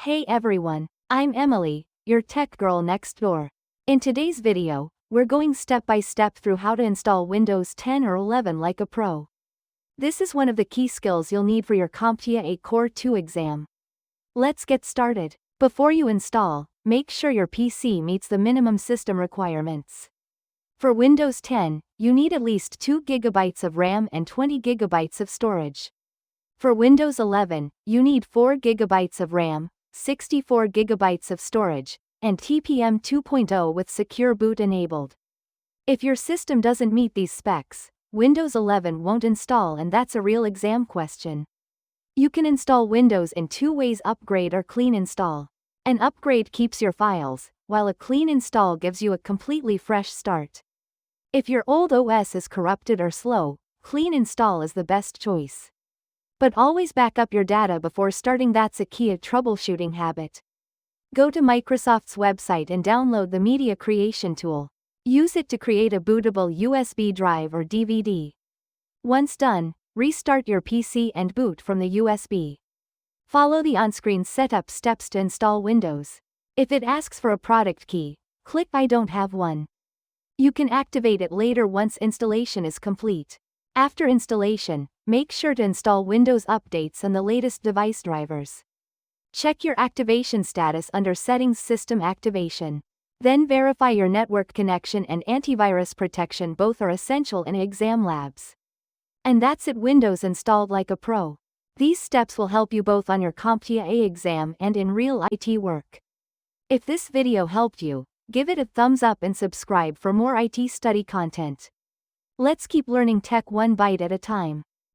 Hey everyone, I'm Emily, your tech girl next door. In today's video, we're going step by step through how to install Windows 10 or 11 like a pro. This is one of the key skills you'll need for your CompTIA A Core 2 exam. Let's get started. Before you install, make sure your PC meets the minimum system requirements. For Windows 10, you need at least 2 GB of RAM and 20 GB of storage. For Windows 11, you need 4 GB of RAM, 64 GB of storage, and TPM 2.0 with Secure Boot enabled. If your system doesn't meet these specs, Windows 11 won't install, and that's a real exam question. You can install Windows in two ways: upgrade or clean install. An upgrade keeps your files, while a clean install gives you a completely fresh start. If your old OS is corrupted or slow, clean install is the best choice. But always back up your data before starting. That's a key troubleshooting habit. Go to Microsoft's website and download the Media Creation tool. Use it to create a bootable USB drive or DVD. Once done, restart your PC and boot from the USB. Follow the on-screen setup steps to install Windows. If it asks for a product key, click I don't have one. You can activate it later once installation is complete. After installation, make sure to install Windows updates and the latest device drivers. Check your activation status under Settings, System Activation. Then verify your network connection and antivirus protection. Both are essential in exam labs. And that's it, Windows installed like a pro. These steps will help you both on your CompTIA A exam and in real IT work. If this video helped you, give it a thumbs up and subscribe for more IT study content. Let's keep learning tech one byte at a time.